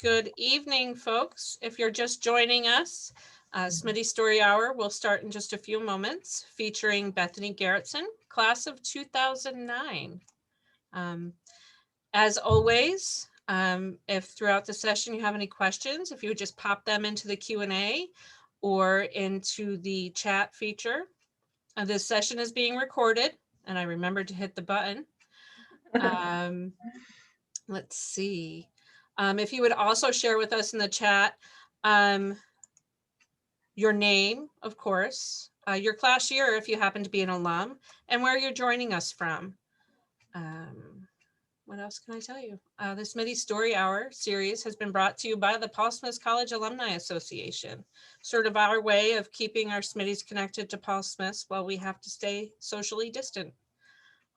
Good evening, folks. If you're just joining us, Smitty Story Hour will start in just a few moments, featuring Bethany Garretson, class of 2009. As always, if throughout the session you have any questions, if you would just pop them into the Q&A or into the chat feature. This session is being recorded, and I remembered to hit the button. Let's see. If you would also share with us in the chat your name, of course, your class year if you happen to be an alum, and where you're joining us from. What else can I tell you? The Smitty Story Hour series has been brought to you by the Paul Smith College Alumni Association, sort of our way of keeping our Smitties connected to Paul Smith while we have to stay socially distant.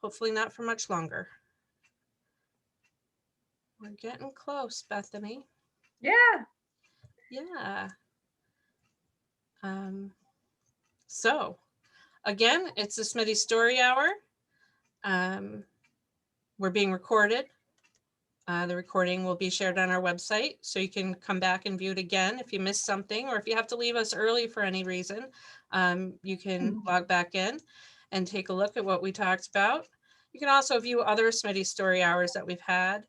Hopefully not for much longer. We're getting close, Bethany. Yeah. Yeah. So again, it's the Smitty Story Hour. We're being recorded. The recording will be shared on our website, so you can come back and view it again if you missed something, or if you have to leave us early for any reason, you can log back in and take a look at what we talked about. You can also view other Smitty Story Hours that we've had.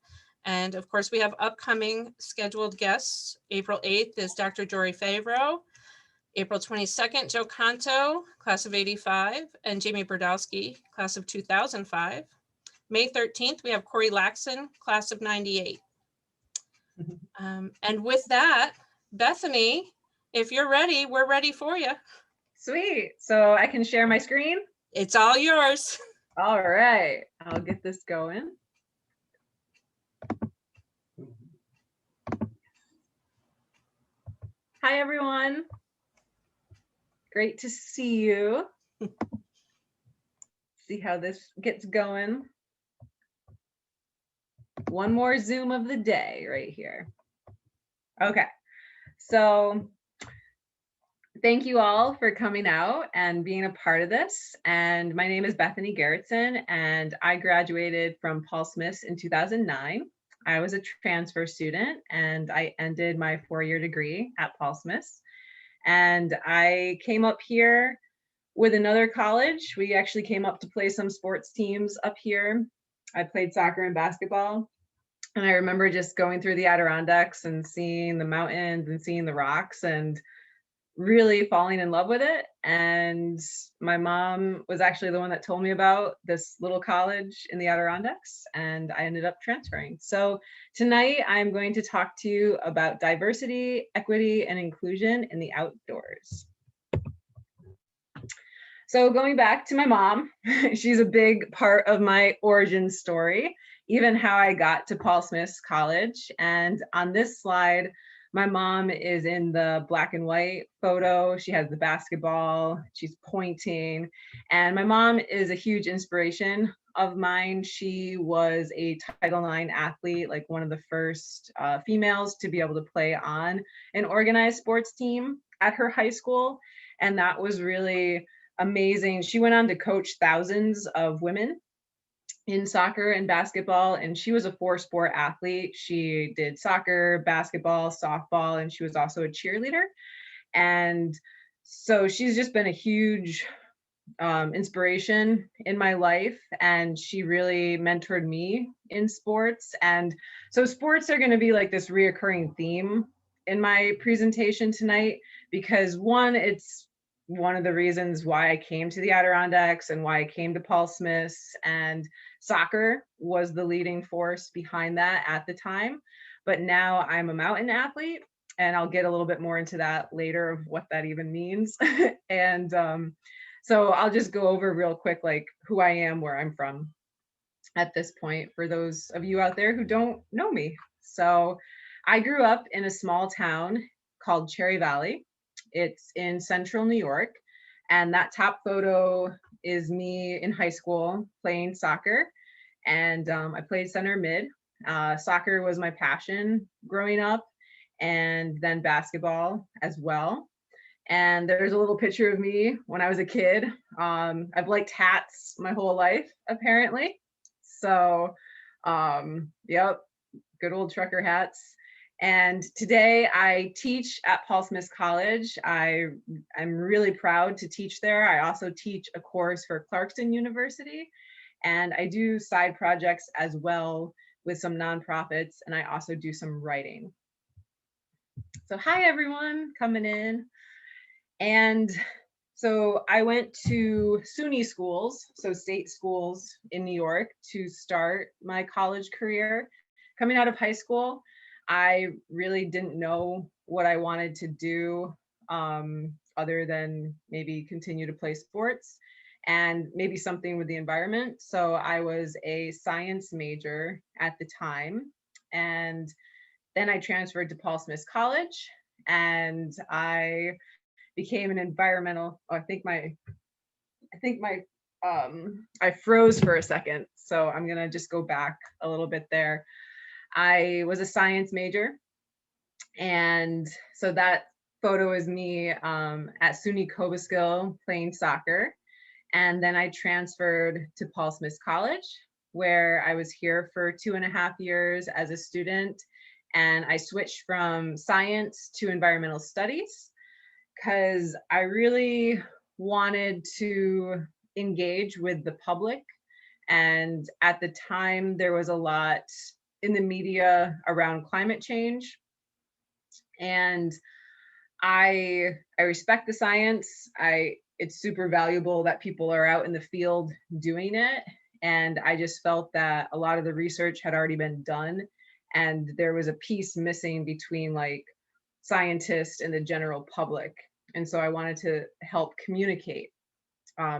And of course, we have upcoming scheduled guests. April 8th is Dr. Jory Favreau. April 22nd, Joe Canto, class of 85, and Jamie Brodowski, class of 2005. May 13th, we have Corey Laxon, class of 98. And with that, Bethany, if you're ready, we're ready for you. Sweet. So I can share my screen? It's all yours. All right. I'll get this going. Hi, everyone. Great to see you. See how this gets going. One more Zoom of the day right here. Okay, so thank you all for coming out and being a part of this. And my name is Bethany Garretson, and I graduated from Paul Smith in 2009. I was a transfer student, and I ended my 4-year degree at Paul Smith. And I came up here with another college. We actually came up to play some sports teams up here. I played soccer and basketball. And I remember just going through the Adirondacks and seeing the mountains and seeing the rocks and really falling in love with it. And my mom was actually the one that told me about this little college in the Adirondacks, and I ended up transferring. So tonight I'm going to talk to you about diversity, equity, and inclusion in the outdoors. So going back to my mom, she's a big part of my origin story, even how I got to Paul Smith College. And on this slide, my mom is in the black and white photo. She has the basketball, she's pointing. And my mom is a huge inspiration of mine. She was a Title IX athlete, like one of the first females to be able to play on an organized sports team at her high school. And that was really amazing. She went on to coach thousands of women in soccer and basketball, and she was a 4-sport athlete. She did soccer, basketball, softball, and she was also a cheerleader. And so she's just been a huge inspiration in my life, and she really mentored me in sports. And so sports are going to be like this reoccurring theme in my presentation tonight, because one, it's one of the reasons why I came to the Adirondacks and why I came to Paul Smith, and soccer was the leading force behind that at the time. But now I'm a mountain athlete, and I'll get a little bit more into that later of what that even means. And so I'll just go over real quick, like who I am, where I'm from at this point, for those of you out there who don't know me. So I grew up in a small town called Cherry Valley. It's in central New York. And that top photo is me in high school playing soccer. And I played center mid. Soccer was my passion growing up, and then basketball as well. And there's a little picture of me when I was a kid. I've liked hats my whole life, apparently. So, yep, good old trucker hats. And today I teach at Paul Smith College. I'm really proud to teach there. I also teach a course for Clarkston University, and I do side projects as well with some nonprofits, and I also do some writing. So hi everyone coming in. And so I went to SUNY schools, so state schools in New York, to start my college career. Coming out of high school, I really didn't know what I wanted to do other than maybe continue to play sports and maybe something with the environment. So I was a science major at the time. And then I transferred to Paul Smith College, and I became an environmental, I froze for a second. So I'm gonna just go back a little bit there. I was a science major. And so that photo is me at SUNY Cobleskill playing soccer. And then I transferred to Paul Smith College, where I was here for 2.5 years as a student. And I switched from science to environmental studies, because I really wanted to engage with the public. And at the time, there was a lot in the media around climate change. And I respect the science. It's super valuable that people are out in the field doing it. And I just felt that a lot of the research had already been done, and there was a piece missing between like scientists and the general public. And so I wanted to help communicate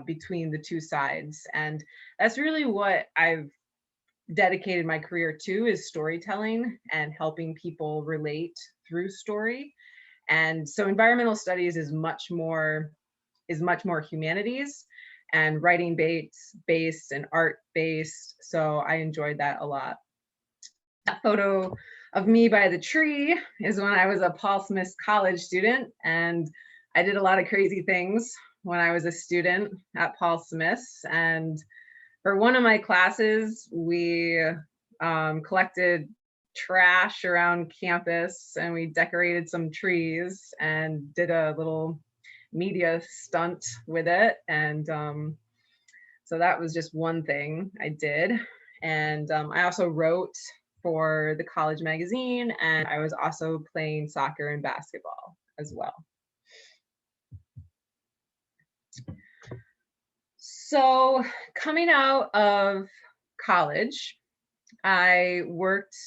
between the two sides. And that's really what I've dedicated my career to, is storytelling and helping people relate through story. And so environmental studies is much more humanities and writing based and art based. So I enjoyed that a lot. That photo of me by the tree is when I was a Paul Smith College student, and I did a lot of crazy things when I was a student at Paul Smith. And for one of my classes, we collected trash around campus, and we decorated some trees and did a little media stunt with it. And so that was just one thing I did. And I also wrote for the college magazine, and I was also playing soccer and basketball as well. So coming out of college, I worked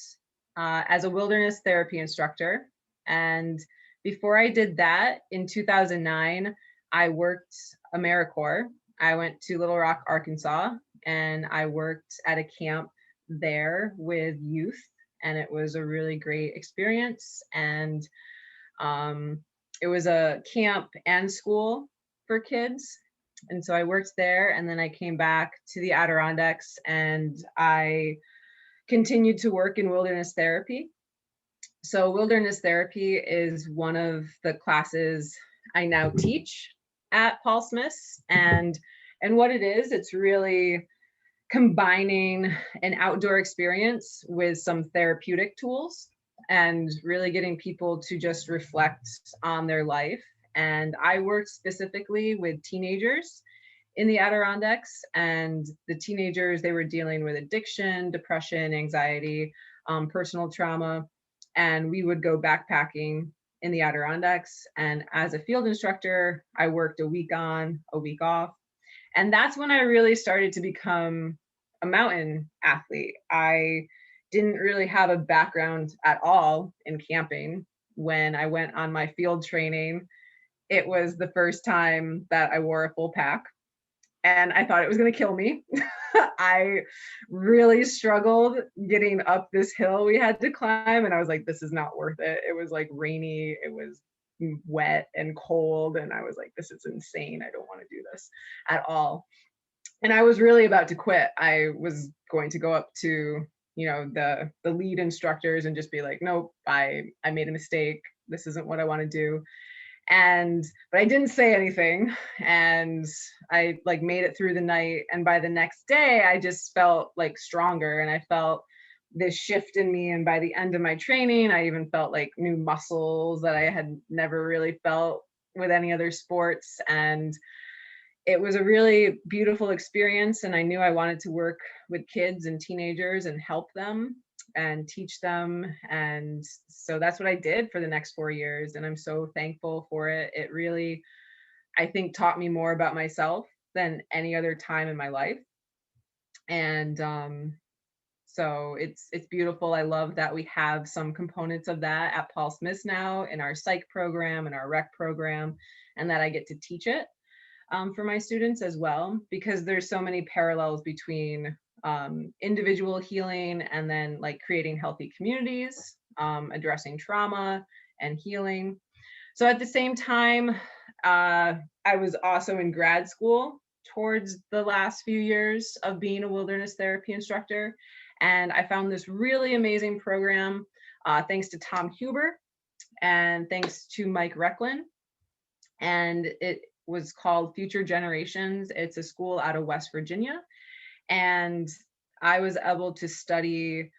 as a wilderness therapy instructor. And before I did that, in 2009, I worked AmeriCorps. I went to Little Rock, Arkansas, and I worked at a camp there with youth, and it was a really great experience. And it was a camp and school for kids. And so I worked there, and then I came back to the Adirondacks, and I continued to work in wilderness therapy. So wilderness therapy is one of the classes I now teach at Paul Smith. And what it is, it's really combining an outdoor experience with some therapeutic tools, and really getting people to just reflect on their life. And I worked specifically with teenagers in the Adirondacks, and the teenagers, they were dealing with addiction, depression, anxiety, personal trauma. And we would go backpacking in the Adirondacks. And as a field instructor, I worked a week on, a week off. And that's when I really started to become a mountain athlete. I didn't really have a background at all in camping. When I went on my field training, it was the first time that I wore a full pack, and I thought it was going to kill me. I really struggled getting up this hill we had to climb, and I was like, this is not worth it. It was like rainy, it was wet and cold, and I was like, this is insane. I don't want to do this at all. And I was really about to quit. I was going to go up to, you know, the lead instructors and just be like, nope, I made a mistake. This isn't what I want to do. But I didn't say anything, and I like made it through the night. And by the next day, I just felt like stronger, and I felt this shift in me. And by the end of my training, I even felt like new muscles that I had never really felt with any other sports. And it was a really beautiful experience. And I knew I wanted to work with kids and teenagers and help them and teach them. And so that's what I did for the next 4 years. And I'm so thankful for it. It really, I think, taught me more about myself than any other time in my life. And so it's beautiful. I love that we have some components of that at Paul Smith now in our psych program and our rec program, and that I get to teach it for my students as well, because there's so many parallels between individual healing and then like creating healthy communities, addressing trauma and healing. So at the same time, I was also in grad school towards the last few years of being a wilderness therapy instructor. And I found this really amazing program, thanks to Tom Huber and thanks to Mike Recklin. And it was called Future Generations. It's a school out of West Virginia. And I was able to study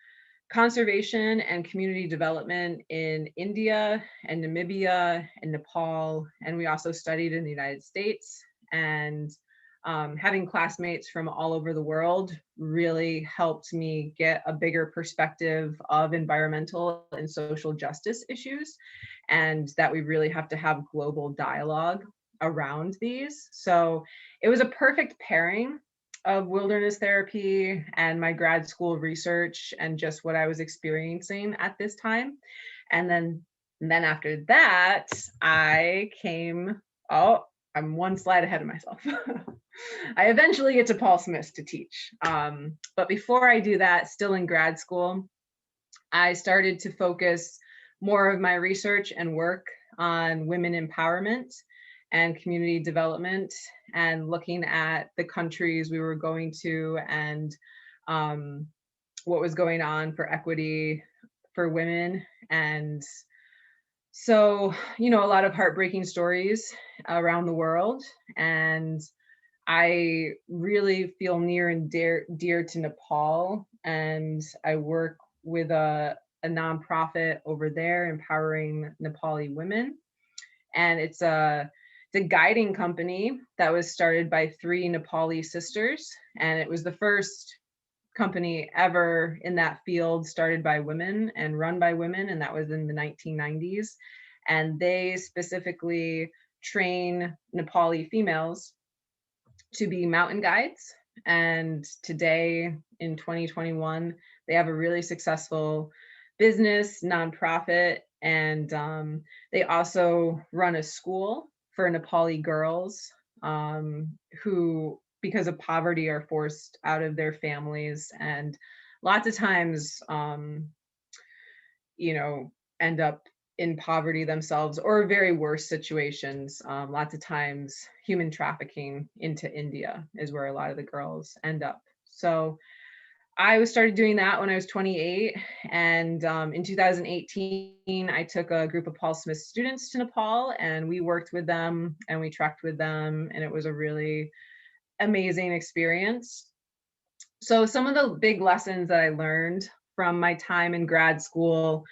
conservation and community development in India and Namibia and Nepal. And we also studied in the United States. And having classmates from all over the world really helped me get a bigger perspective of environmental and social justice issues, and that we really have to have global dialogue around these. So it was a perfect pairing of wilderness therapy and my grad school research and just what I was experiencing at this time. And then after that, I'm one slide ahead of myself. I eventually get to Paul Smith to teach. But before I do that, still in grad school, I started to focus more of my research and work on women empowerment and community development, and looking at the countries we were going to and what was going on for equity for women. And so, a lot of heartbreaking stories around the world. And I really feel near and dear to Nepal. And I work with a nonprofit over there empowering Nepali women. And it's a guiding company that was started by 3 Nepali sisters. And it was the first company ever in that field started by women and run by women. And that was in the 1990s. And they specifically train Nepali females to be mountain guides. And today in 2021, they have a really successful business, nonprofit, and they also run a school for Nepali girls who, because of poverty, are forced out of their families, and lots of times, end up in poverty themselves or very worse situations. Lots of times human trafficking into India is where a lot of the girls end up. So I started doing that when I was 28. And in 2018, I took a group of Paul Smith students to Nepal, and we worked with them and we trekked with them. And it was a really amazing experience. So some of the big lessons that I learned from my time in grad school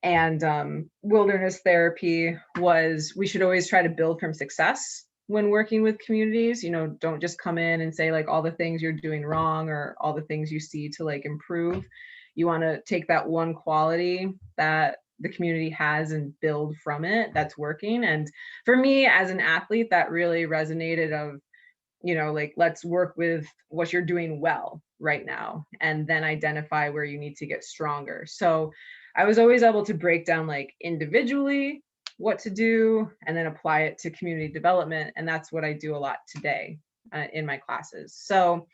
and wilderness therapy was we should always try to build from success when working with communities. Don't just come in and say like all the things you're doing wrong or all the things you see to like improve. You want to take that one quality that the community has and build from it that's working. And for me as an athlete, that really resonated of, like, let's work with what you're doing well right now and then identify where you need to get stronger. So I was always able to break down like individually what to do and then apply it to community development. And that's what I do a lot today in my classes. So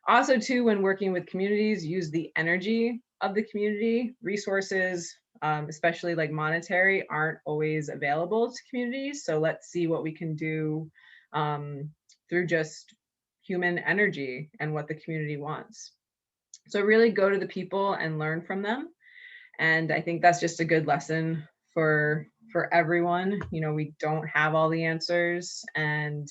also too, when working with communities, use the energy of the community. Resources, especially like monetary, aren't always available to communities. So let's see what we can do through just human energy and what the community wants. So really go to the people and learn from them. And I think that's just a good lesson for for everyone. You know, we don't have all the answers, and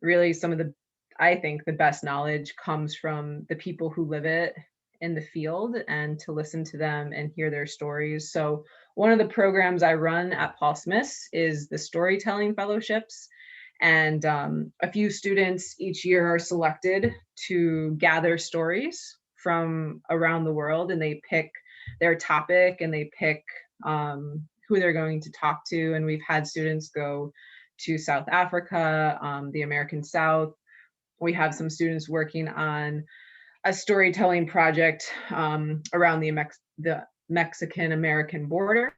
really some of the, I think the best knowledge comes from the people who live it in the field, and to listen to them and hear their stories. So one of the programs I run at Paul Smith's is the Storytelling Fellowships. And a few students each year are selected to gather stories from around the world, and they pick their topic and they pick who they're going to talk to. And we've had students go to South Africa, the American South. We have some students working on a storytelling project around the Mexican-American border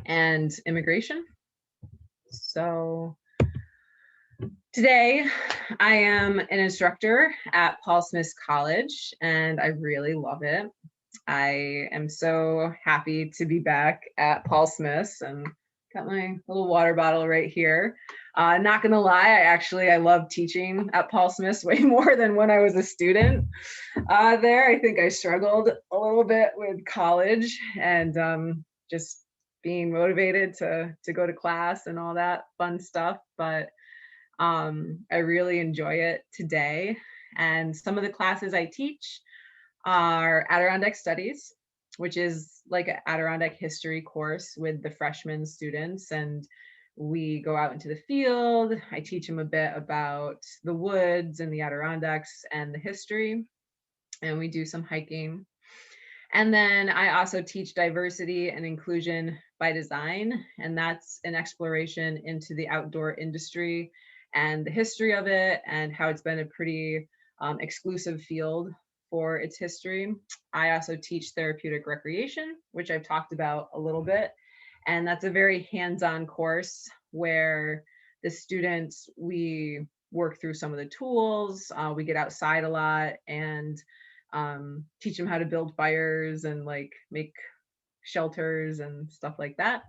and immigration. So today I am an instructor at Paul Smith's College, and I really love it. I am so happy to be back at Paul Smith's, and got my little water bottle right here. Not gonna lie, I love teaching at Paul Smith's way more than when I was a student there. I think I struggled a little bit with college and just being motivated to go to class and all that fun stuff. But I really enjoy it today. And some of the classes I teach are Adirondack Studies, which is like an Adirondack history course with the freshman students. And we go out into the field. I teach them a bit about the woods and the Adirondacks and the history. And we do some hiking. And then I also teach diversity and inclusion by design. And that's an exploration into the outdoor industry and the history of it, and how it's been a pretty exclusive field for its history. I also teach therapeutic recreation, which I've talked about a little bit. And that's a very hands-on course where the students, we work through some of the tools, we get outside a lot, and teach them how to build fires and like make shelters and stuff like that.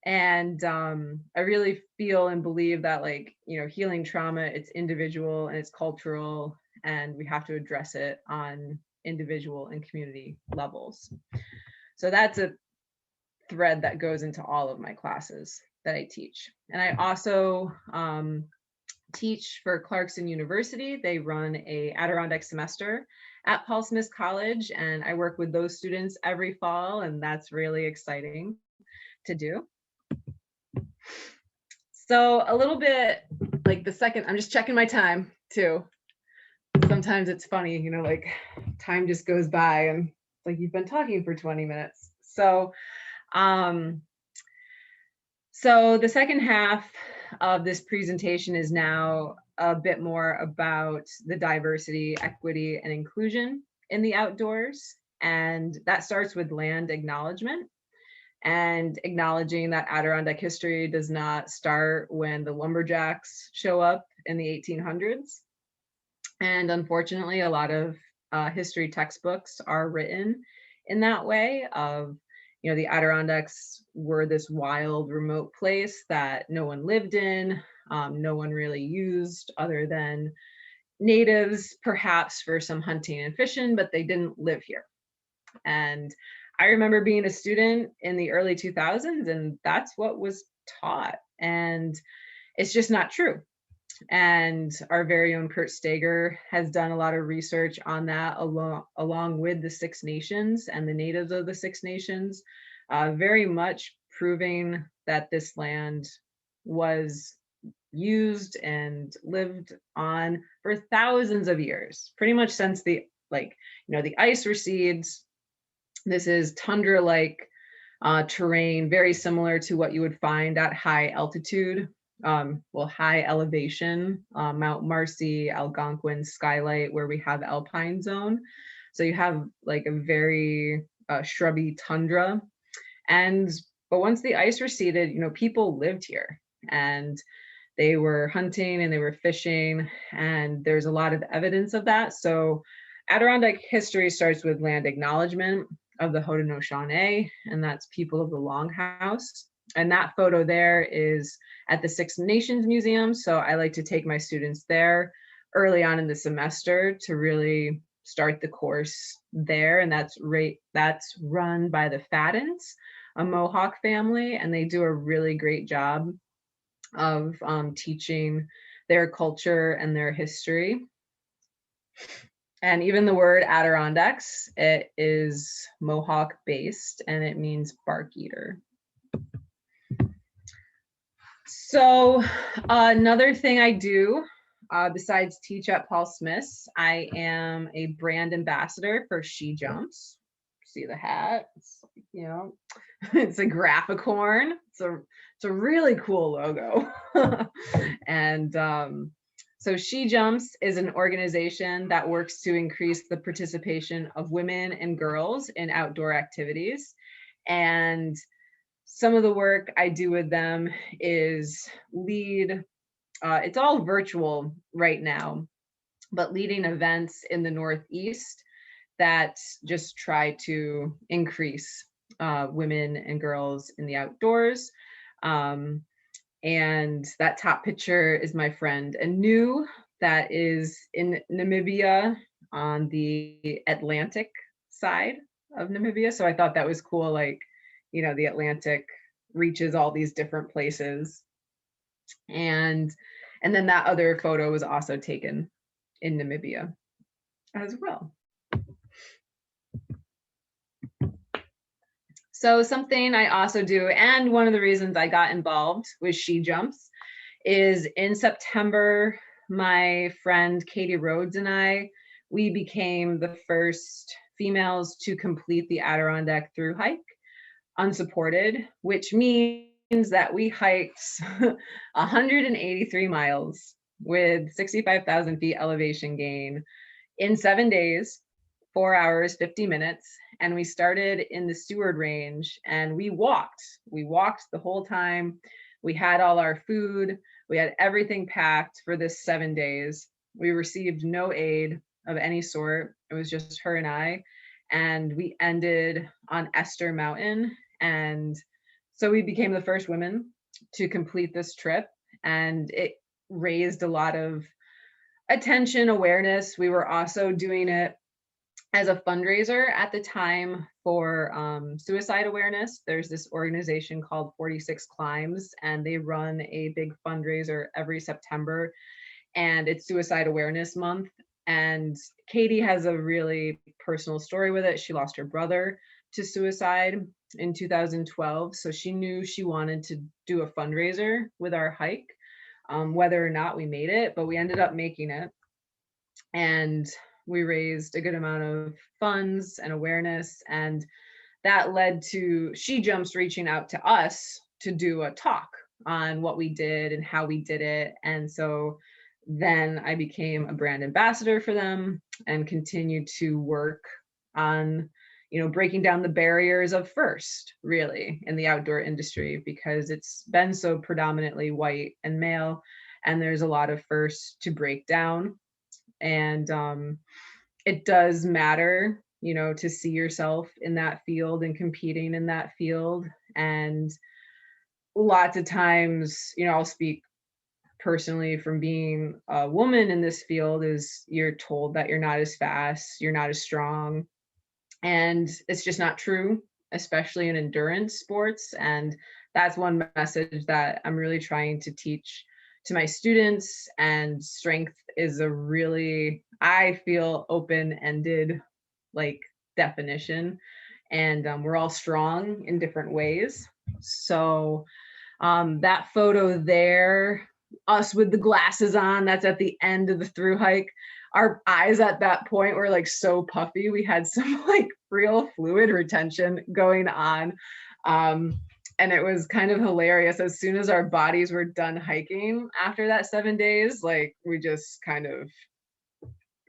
And I really feel and believe that, like, you know, healing trauma, it's individual and it's cultural, and we have to address it on individual and community levels. So that's a thread that goes into all of my classes that I teach. And I also teach for Clarkson University. They run a Adirondack semester at Paul Smith's College, and I work with those students every fall, and that's really exciting to do. So a little bit like the second, I'm just checking my time too. Sometimes it's funny, you know, like time just goes by and like you've been talking for 20 minutes. So the second half of this presentation is now a bit more about the diversity, equity, and inclusion in the outdoors. And that starts with land acknowledgement, and acknowledging that Adirondack history does not start when the lumberjacks show up in the 1800s. And unfortunately, a lot of history textbooks are written in that way of, you know, the Adirondacks were this wild, remote place that no one lived in, no one really used other than natives, perhaps for some hunting and fishing, but they didn't live here. And I remember being a student in the early 2000s, and that's what was taught. And it's just not true. And our very own Kurt Steger has done a lot of research on that, along with the Six Nations and the natives of the Six Nations, very much proving that this land was used and lived on for thousands of years, pretty much since the, like, you know, the ice recedes. This is tundra-like terrain, very similar to what you would find at high altitude, high elevation, Mount Marcy, Algonquin, Skylight, where we have alpine zone. So you have like a very shrubby tundra. But once the ice receded, you know, people lived here, and they were hunting and they were fishing, and there's a lot of evidence of that. So Adirondack history starts with land acknowledgement of the Haudenosaunee, and that's people of the Longhouse. And that photo there is at the Six Nations Museum. So I like to take my students there early on in the semester to really start the course there. And that's run by the Faddens, a Mohawk family, and they do a really great job of teaching their culture and their history. And even the word Adirondacks, it is Mohawk based and it means bark eater. So another thing I do besides teach at Paul Smith's, I am a brand ambassador for She Jumps. See the hat? It's, you know, it's a graphicorn. It's a really cool logo. And so She Jumps is an organization that works to increase the participation of women and girls in outdoor activities. And some of the work I do with them is lead, it's all virtual right now, but leading events in the Northeast that just try to increase women and girls in the outdoors. And that top picture is my friend Anu, that is in Namibia on the Atlantic side of Namibia. So I thought that was cool, like, you know, the Atlantic reaches all these different places. And then that other photo was also taken in Namibia as well. So something I also do, and one of the reasons I got involved with She Jumps, is in September, my friend Katie Rhodes and I, we became the first females to complete the Adirondack thru hike unsupported, which means that we hiked 183 miles with 65,000 feet elevation gain in 7 days, 4 hours, 50 minutes. And we started in the Seward Range and we walked the whole time. We had all our food. We had everything packed for this 7 days. We received no aid of any sort. It was just her and I. And we ended on Esther Mountain. And so we became the first women to complete this trip. And it raised a lot of attention, awareness. We were also doing it as a fundraiser at the time for suicide awareness. There's this organization called 46 Climbs, and they run a big fundraiser every September, and it's Suicide Awareness Month. And Katie has a really personal story with it. She lost her brother to suicide in 2012, so she knew she wanted to do a fundraiser with our hike, whether or not we made it, but we ended up making it. And we raised a good amount of funds and awareness, and that led to She Jumps reaching out to us to do a talk on what we did and how we did it. And so then I became a brand ambassador for them and continued to work on, you know, breaking down the barriers of first, really, in the outdoor industry, because it's been so predominantly white and male, and there's a lot of firsts to break down. And it does matter, you know, to see yourself in that field and competing in that field. And lots of times, you know, I'll speak personally from being a woman in this field, is you're told that you're not as fast, you're not as strong. And it's just not true, especially in endurance sports. And that's one message that I'm really trying to teach to my students. And strength is a really, I feel, open-ended like definition, and we're all strong in different ways. So that photo there, us with the glasses on, that's at the end of the thru hike. Our eyes at that point were like so puffy. We had some like real fluid retention going on. And it was kind of hilarious. As soon as our bodies were done hiking after that 7 days, like we just kind of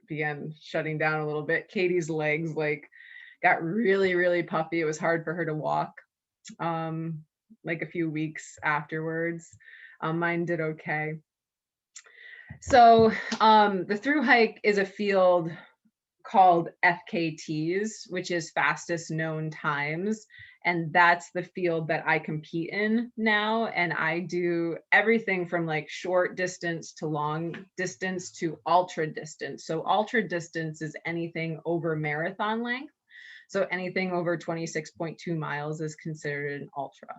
began shutting down a little bit. Katie's legs like got really, really puffy. It was hard for her to walk like a few weeks afterwards. Mine did okay. So the thru hike is a field called FKTs, which is fastest known times. And that's the field that I compete in now. And I do everything from like short distance to long distance to ultra distance. So ultra distance is anything over marathon length. So anything over 26.2 miles is considered an ultra.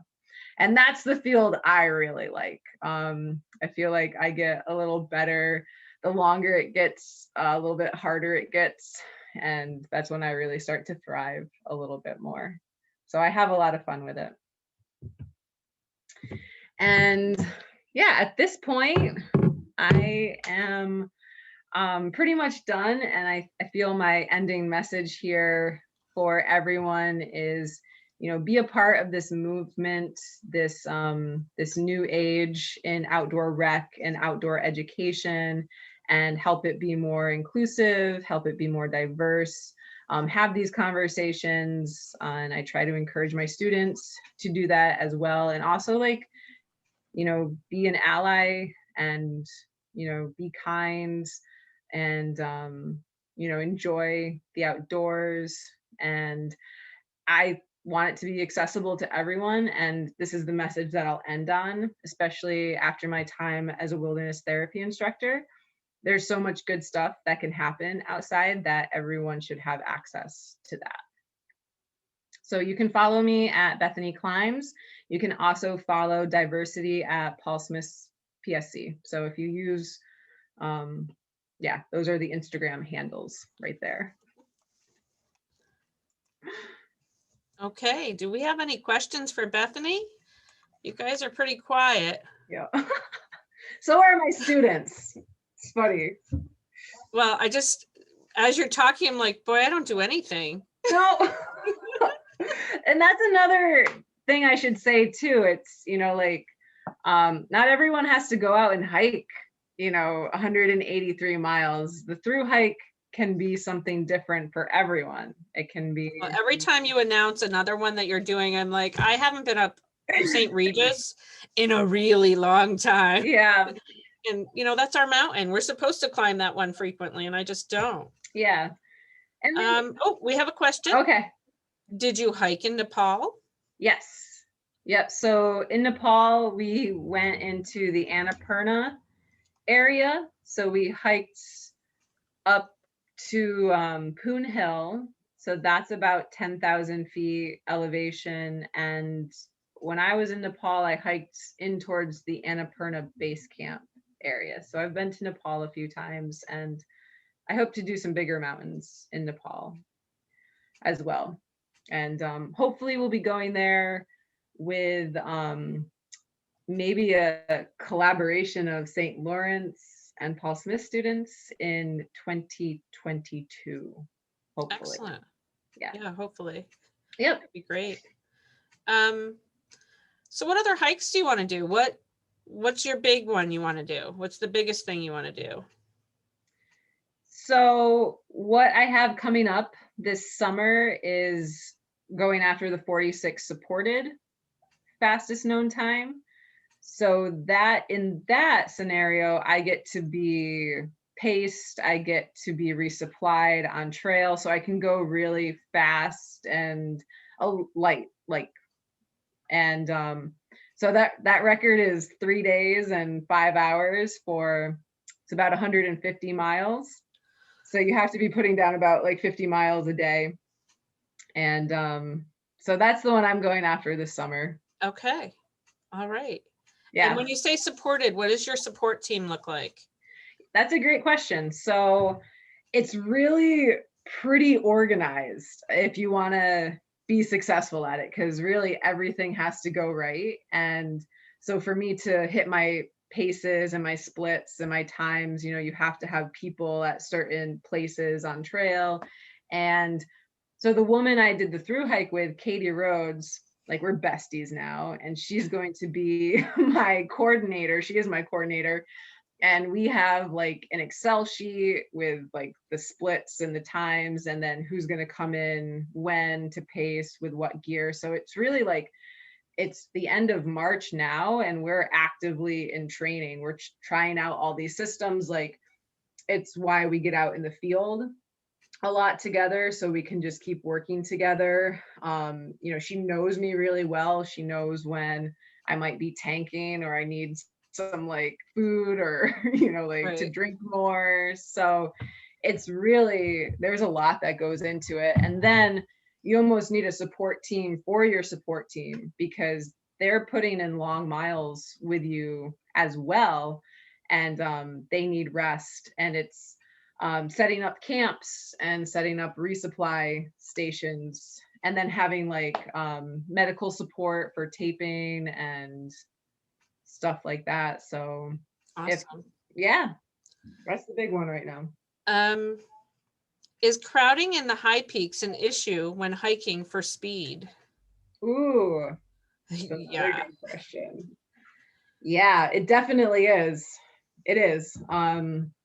And that's the field I really like. I feel like I get a little better the longer it gets, a little bit harder it gets. And that's when I really start to thrive a little bit more. So I have a lot of fun with it. And yeah, at this point, I am pretty much done. And I feel my ending message here for everyone is, you know, be a part of this movement, this this new age in outdoor rec and outdoor education, and help it be more inclusive, help it be more diverse. Have these conversations, and I try to encourage my students to do that as well. And also, like, you know, be an ally, and, you know, be kind, and you know, enjoy the outdoors. And I want it to be accessible to everyone, and this is the message that I'll end on, especially after my time as a wilderness therapy instructor. There's so much good stuff that can happen outside that everyone should have access to that. So you can follow me at Bethany Climbs. You can also follow Diversity at Paul Smith's PSC. So if you use, yeah, those are the Instagram handles right there. Okay, do we have any questions for Bethany? You guys are pretty quiet. Yeah. So are my students. It's funny. Well, I just, as you're talking, I'm like, boy, I don't do anything. No. And that's another thing I should say too. It's, you know, like, not everyone has to go out and hike, you know, 183 miles. The thru hike can be something different for everyone. It can be. Well, every time you announce another one that you're doing, I'm like, I haven't been up St. Regis in a really long time. Yeah. And, you know, that's our mountain. We're supposed to climb that one frequently, and I just don't. Yeah. And then, oh, we have a question. Okay. Did you hike in Nepal? Yes. Yep. So in Nepal, we went into the Annapurna area. So we hiked up to Poon Hill. So that's about 10,000 feet elevation. And when I was in Nepal, I hiked in towards the Annapurna base camp area. So I've been to Nepal a few times, and I hope to do some bigger mountains in Nepal as well. And hopefully we'll be going there with maybe a collaboration of St. Lawrence and Paul Smith students in 2022, hopefully. Excellent. Yeah, hopefully. Yep. That'd be great. So what other hikes do you want to do? What's your big one you want to do? What's the biggest thing you want to do? So what I have coming up this summer is going after the 46 supported fastest known time. So that in that scenario, I get to be paced, I get to be resupplied on trail, so I can go really fast and light, like, and so that record is 3 days and 5 hours for, it's about 150 miles. So you have to be putting down about like 50 miles a day. And so that's the one I'm going after this summer. Okay. All right. Yeah. And when you say supported, what does your support team look like? That's a great question. So it's really pretty organized if you want to be successful at it, because really everything has to go right. And so for me to hit my paces and my splits and my times, you know, you have to have people at certain places on trail. And so the woman I did the thru hike with, Katie Rhodes, like, we're besties now, and she's going to be my coordinator. She is my coordinator. And we have like an Excel sheet with like the splits and the times, and then who's going to come in when to pace with what gear. So it's really like, it's the end of March now, and we're actively in training. We're trying out all these systems. Like, it's why we get out in the field a lot together, so we can just keep working together. You know, she knows me really well. She knows when I might be tanking or I need some like food or, you know, like right. to drink more. So it's really, there's a lot that goes into it. And then, you almost need a support team for your support team, because they're putting in long miles with you as well, and they need rest. And it's setting up camps and setting up resupply stations, and then having like medical support for taping and stuff like that. So Awesome. yeah, that's the big one right now. Is crowding in the high peaks an issue when hiking for speed? Ooh, that's another Yeah. good question. Yeah, it definitely is. It is.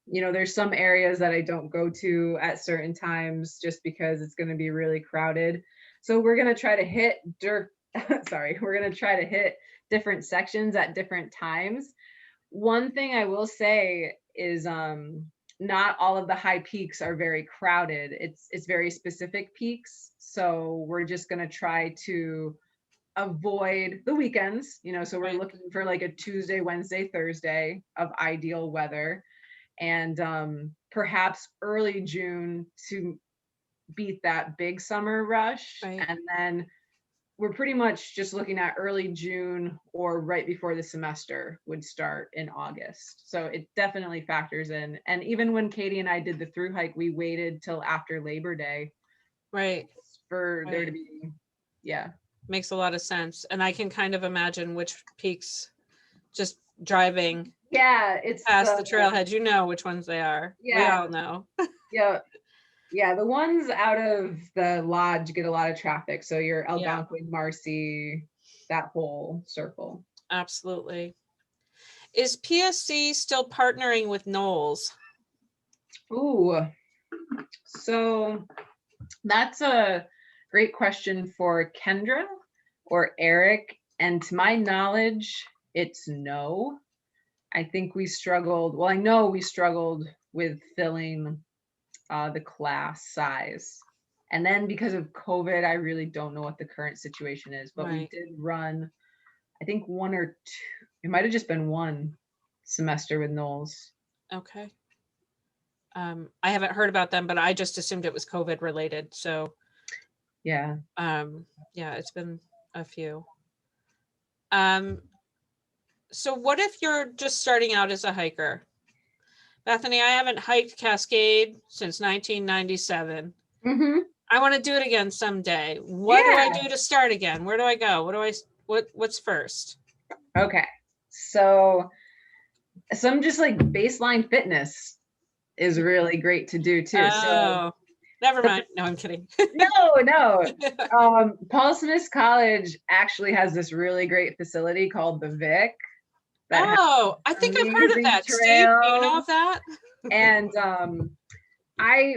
There's some areas that I don't go to at certain times just because it's going to be really crowded. So we're going to try to hit we're going to try to hit different sections at different times. One thing I will say is not all of the high peaks are very crowded. It's very specific peaks. So we're just going to try to avoid the weekends, so we're Right. looking for like a Tuesday, Wednesday, Thursday of ideal weather, and perhaps early June to beat that big summer rush. Right. And then we're pretty much just looking at early June or right before the semester would start in August. So it definitely factors in. And even when Katie and I did the thru hike, we waited till after Labor Day. Right. For there to be, yeah. Makes a lot of sense. And I can kind of imagine which peaks, just driving It's past the trailhead, you know which ones they are. Yeah. We all know. Yeah, the ones out of the lodge get a lot of traffic. So your Algonquin, Marcy, that whole circle. Absolutely. Is PSC still partnering with Knowles? Ooh, so that's a great question for Kendra or Eric. And to my knowledge, it's no. I think we struggled. Well, I know we struggled with filling the class size. And then because of COVID, I really don't know what the current situation is, but we did run, I think one or two, it might've just been one semester with Knowles. Okay. I haven't heard about them, but I just assumed it was COVID related. So yeah, it's been a few. So what if you're just starting out as a hiker? Bethany, I haven't hiked Cascade since 1997. Mm-hmm. I want to do it again someday. What do I do to start again? Where do I go? What's first? Okay. So some just like baseline fitness is really great to do too. Oh, never mind. No, I'm kidding. No. Paul Smith College actually has this really great facility called the Vic. I think I've heard of that. Steve, do you know of that? And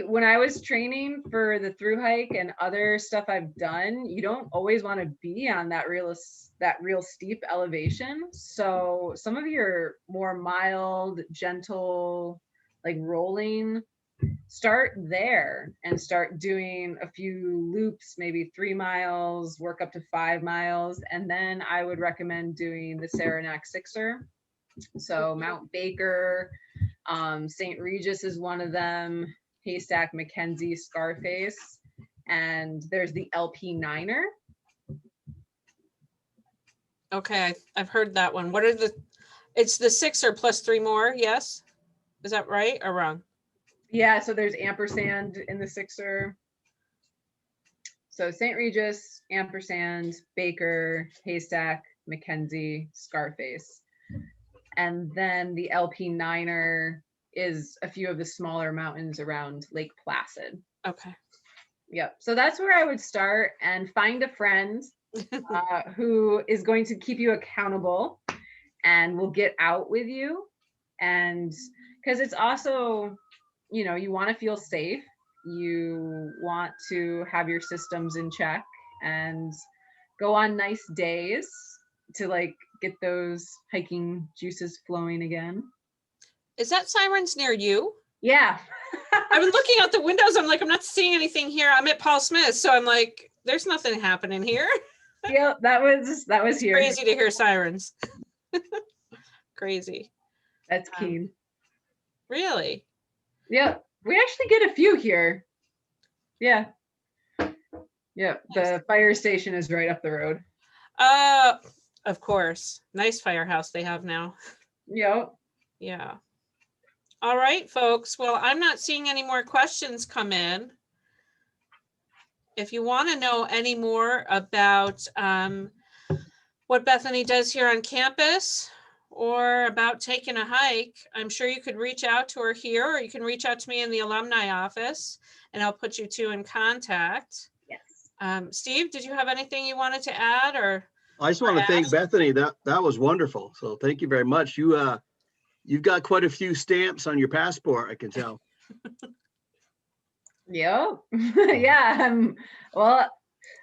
when I was training for the thru hike and other stuff I've done, you don't always want to be on that real steep elevation. So some of your more mild, gentle, like rolling, start there and start doing a few loops, maybe 3 miles, work up to 5 miles. And then I would recommend doing the Saranac Sixer. So Mount Baker, St. Regis is one of them, Haystack, Mackenzie, Scarface, and there's the LP Niner. Okay, I've heard that one. It's the Sixer plus 3 more, yes? Is that right or wrong? Yeah, so there's ampersand in the Sixer. So St. Regis, ampersand, Baker, Haystack, Mackenzie, Scarface. And then the LP Niner is a few of the smaller mountains around Lake Placid. Okay. Yep. So that's where I would start, and find a friend who is going to keep you accountable and will get out with you. And because it's also, you want to feel safe. You want to have your systems in check and go on nice days to like get those hiking juices flowing again. Is that Sirens near you? Yeah. I've been looking out the windows. I'm like, I'm not seeing anything here. I'm at Paul Smith. So I'm like, there's nothing happening here. Yeah, that was here. Crazy to hear sirens. Crazy. That's keen. Really? Yeah, we actually get a few here. Yeah. Yeah, the fire station is right up the road. Of course. Nice firehouse they have now. Yep. Yeah. All right, folks. Well, I'm not seeing any more questions come in. If you want to know any more about what Bethany does here on campus or about taking a hike, I'm sure you could reach out to her here, or you can reach out to me in the alumni office and I'll put you two in contact. Yes. Steve, did you have anything you wanted to add or? I just want to thank Bethany. That was wonderful. So thank you very much. You've got quite a few stamps on your passport, I can tell. Yep. Yeah.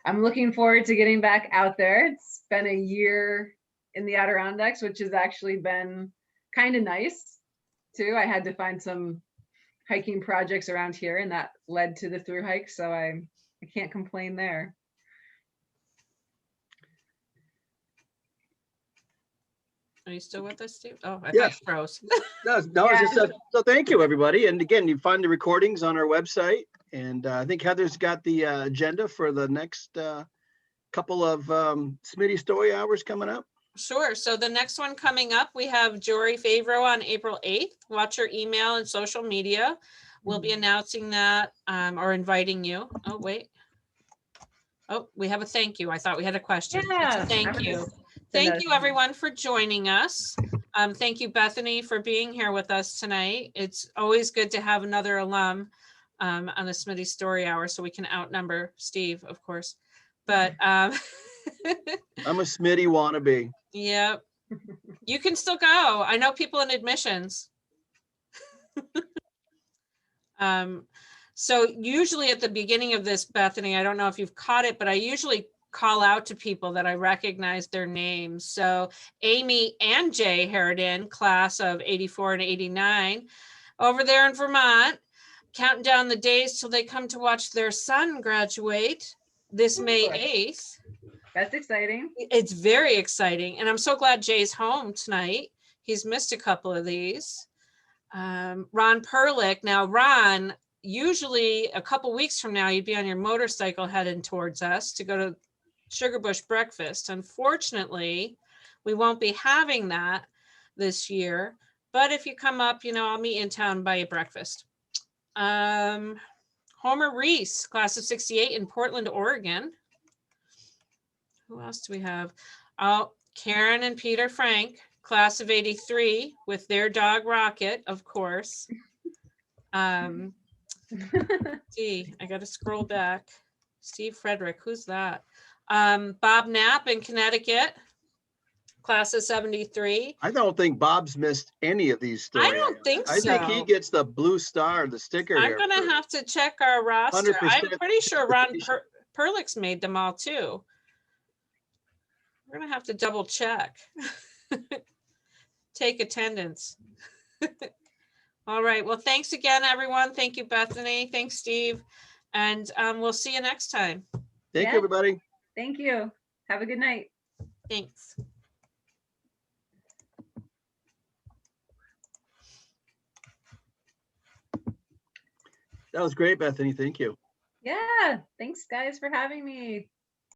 I'm looking forward to getting back out there. It's been a year in the Adirondacks, which has actually been kind of nice too. I had to find some hiking projects around here, and that led to the thru hike. So I can't complain there. Are you still with us, Steve? Oh, I Yes. thought you froze. No, Yeah. it's just so thank you, everybody. And again, you find the recordings on our website. And I think Heather's got the agenda for the next couple of Smitty story hours coming up. Sure. So the next one coming up, we have Jory Favreau on April 8th. Watch your email and social media. We'll be announcing that or inviting you. Oh, wait. Oh, we have a thank you. I thought we had a question. Yeah. Thank you. Thank you, everyone, for joining us. Thank you, Bethany, for being here with us tonight. It's always good to have another alum on the Smitty Story Hour so we can outnumber Steve, of course. But I'm a Smitty wannabe. Yep. You can still go. I know people in admissions. So usually at the beginning of this, Bethany, I don't know if you've caught it, but I usually call out to people that I recognize their names. So Amy and Jay Harridan, class of 84 and 89, over there in Vermont, counting down the days till they come to watch their son graduate this May 8th. That's exciting. It's very exciting. And I'm so glad Jay's home tonight. He's missed a couple of these. Ron Perlick. Now, Ron, usually a couple weeks from now, you'd be on your motorcycle heading towards us to go to Sugarbush breakfast. Unfortunately, we won't be having that this year. But if you come up, I'll meet you in town and buy you breakfast. Homer Reese, class of 68 in Portland, Oregon. Who else do we have? Oh, Karen and Peter Frank, class of 83 with their dog Rocket, of course. See, I got to scroll back. Steve Frederick, who's that? Bob Knapp in Connecticut, class of 73. I don't think Bob's missed any of these stories. I don't think so. I think he gets the blue star, the sticker. I'm going to have to check our roster. I'm pretty sure Ron Perlick's made them all too. We're going to have to double check. Take attendance. All right. Well, thanks again, everyone. Thank you, Bethany. Thanks, Steve. And we'll see you next time. Thank you, everybody. Thank you. Have a good night. Thanks. That was great, Bethany. Thank you. Yeah. Thanks, guys, for having me.